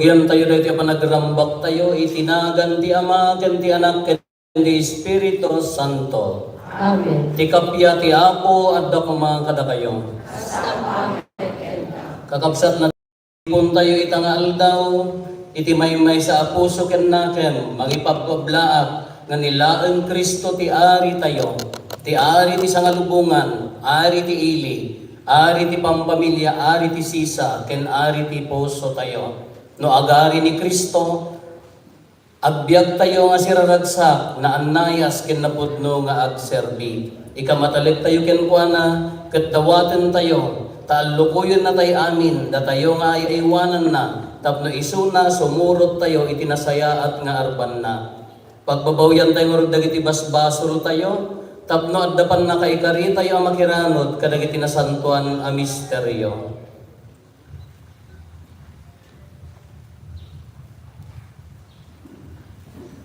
Yan tayo dahil ti panagrambak tayo, itinagan ti Ama, ken ti Anak, ken ti Espiritu Santo. Amen. Ti kapya ti Apo, adda kuma kada kayo. Kakabsat na pun tayo itangal daw, iti maymay sa apuso ken naken, magipagpablaak, nga nilaeng Kristo ti ari tayo. Ti ari ti sangalubungan, ari ti ili, ari ti pampamilya, ari ti sisa, ken ari ti puso tayo. No agari ni Kristo, agbyag tayo nga siraragsak, na anayas ken napudno nga agserbi. Ikamatalit tayo ken kuana, ket dawaten tayo, taalukuyon na tayo amin, da tayo nga ay iwanan na, tapno isuna, sumurot tayo, itinasayaat nga arban na. Pagbabawyan tayo nga dagiti basbasol tayo, tapno addapan na kaikari tayo ang makiranod, kadagiti nasantuan a misteryo.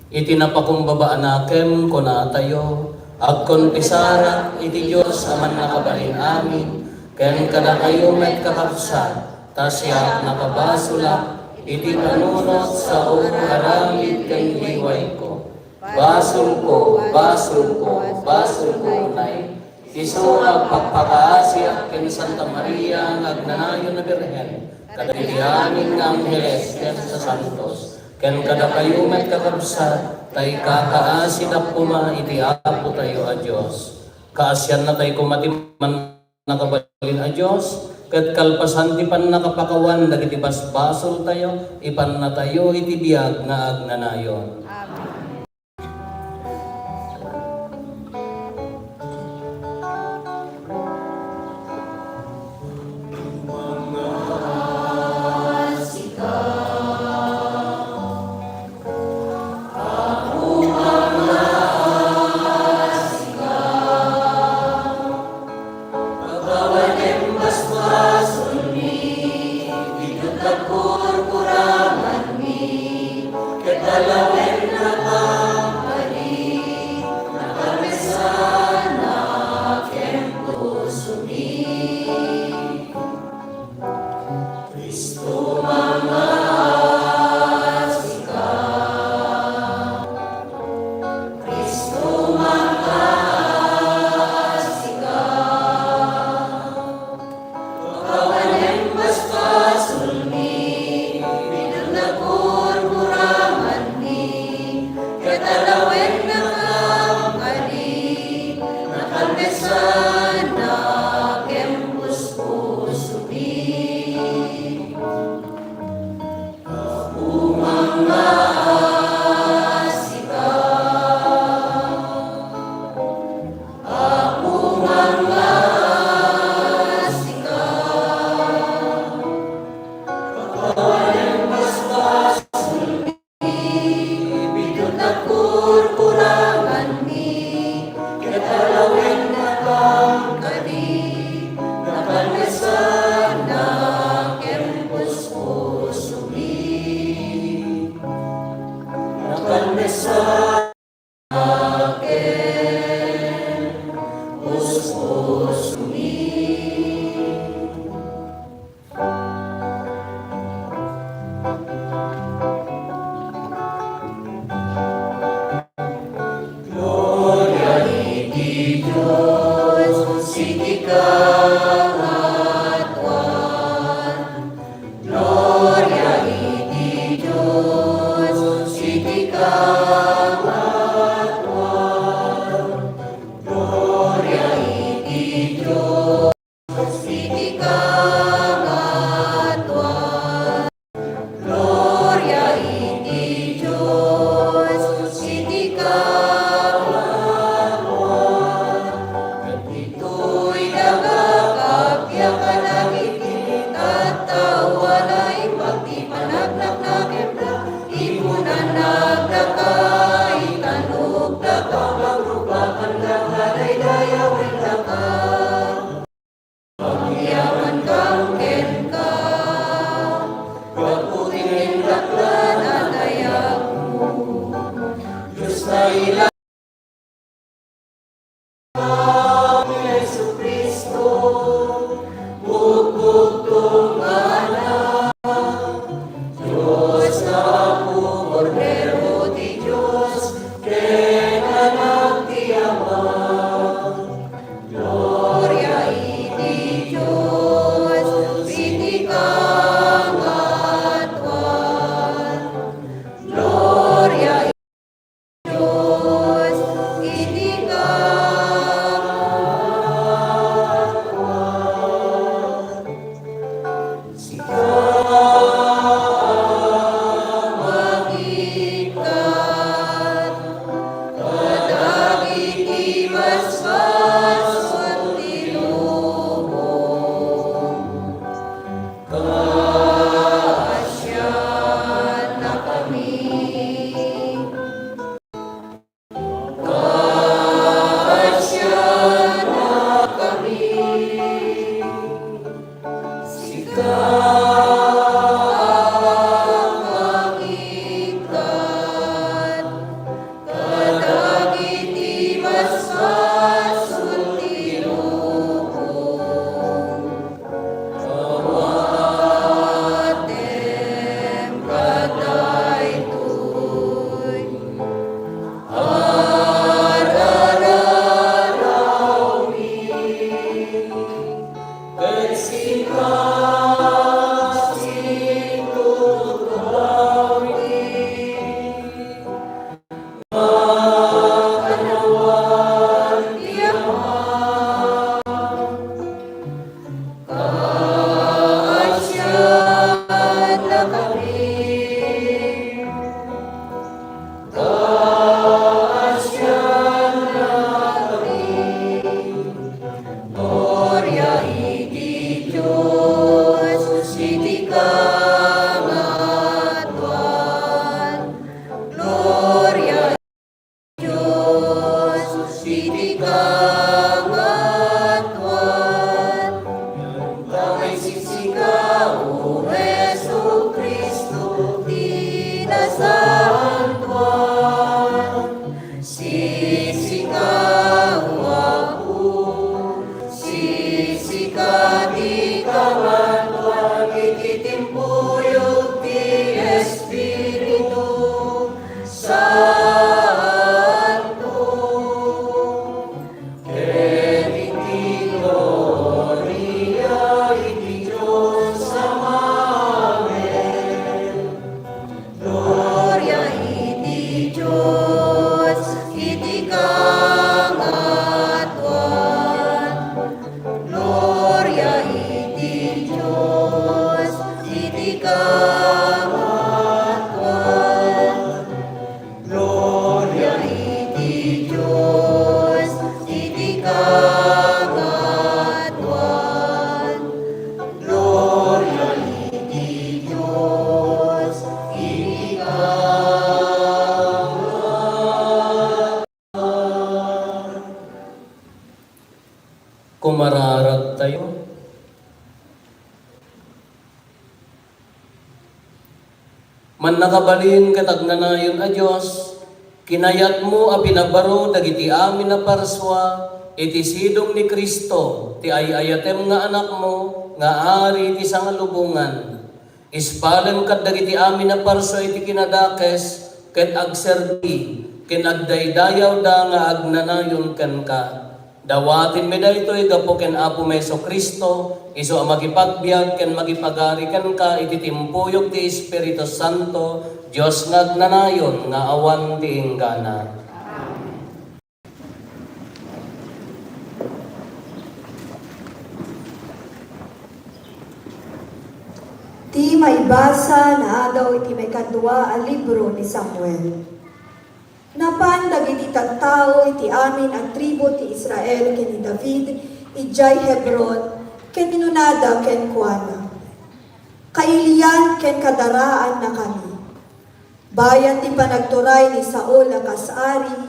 Itinapakumbaba anakem kuna tayo, agkon pisarak iti Diyos aman nakabalin amin, ken kada kayo met kakapsa, tasya nakabasulak, iti panunot sa aramid ken liway ko. Basul ko, basul ko, basul ko nay, isurag pagpakaasya ken Santa Maria ngagnanayon na Birhen, kadilianin ng Angeles ken sa Santos, ken kada kayo met kakabsat, tay kakaasin na puma iti Apo tayo a Diyos. Kaasyan na tayo kumatiman nakabalin a Diyos, ket kalpasan ti pan nakapakawan, dagiti basbasol tayo, ipan na tayo iti biyag nga agnanayon. Kristo, bugbog tunganan, Diyos Cordero di Dios, ken anak ti Ama. Gloria iti Dios, iti kangatuan. Gloria iti Dios, iti kangatuan. Magikat, kadagiti masbas ti lubong. Kaasyan na kami. Kaasyan na kami. Magikat, kadagiti masbas ti lubong. Kawatem kadaytoy, arararawi, ket sikasing tutulawi, makanawan ti Ama. Kaasyan na kami. Kaasyan na kami. Gloria iti Dios, iti kangatuan. Gloria iti Dios, iti kangatuan. Kamay sisigaw, O Jesu Cristo, di nasantuan. Sisigaw ako, sisikati kamantuan, iti timpuyog ti Espiritu Santo. Ken iti gloria iti Diyos Amamen. Gloria iti Diyos, iti kangatuan. Gloria iti Diyos, iti kangatuan. Gloria iti Diyos, iti kangatuan. Gloria iti Diyos, iti kangatuan. Kumararag tayo. Man nakabalin katagnanayon a Diyos, kinayat mo a pinabaro dagiti amin na parswa, iti sidong ni Kristo, ti ayayatem nga anak mo, nga ari ti sangalubungan. Ispalan kat dagiti amin na parswa iti kinadakes, ket agserbi, ken agdaydayaw da nga agnanayon ken ka. Dawatin mi daytoy gapo ken Apo Meso Kristo, isu a magipagbiag ken magipagari ken ka iti timpuyog ti Espiritu Santo, Dios nga agnanayon nga awan ti inggana. Ti maibasa na agaw iti may kadwa a libro ni Samuel. Napan dagiti tattao iti amin ang tribo ti Israel ken ni David ijay Hebron ken inunada ken kuana. Kailian ken kadaraan na kami. Bayan ti panagturay ni Saul a kasari,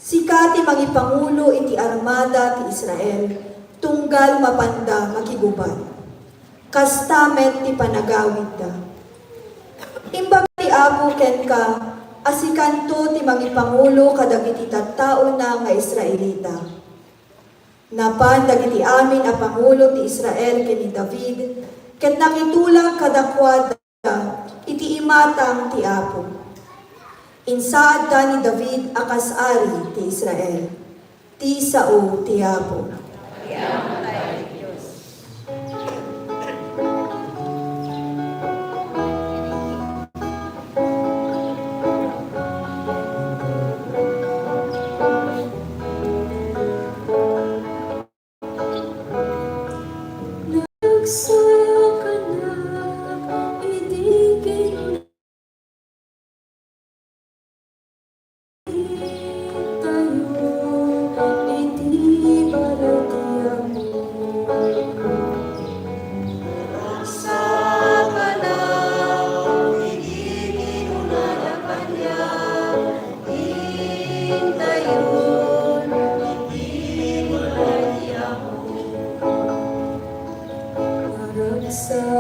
sika ti magipangulo iti armada ti Israel, tunggal mapanda makiguban. Kastamet ti panagawid da. Imbag ti Apo ken ka, asikanto ti magipangulo kadagiti tattao na nga Israelita. Napan dagiti amin a pangulo ti Israel ken ni David, ket nangitulang kadakwada iti imatang ti Apo. Insaad ta ni David akas ari ti Israel. Ti sao ti Apo. Nagsaya ka na, idigin tayo, iti baratiyan mo. Nagsaya ka na, idigin unalapan niya, hintayon, iti baratiyan mo. Naragsa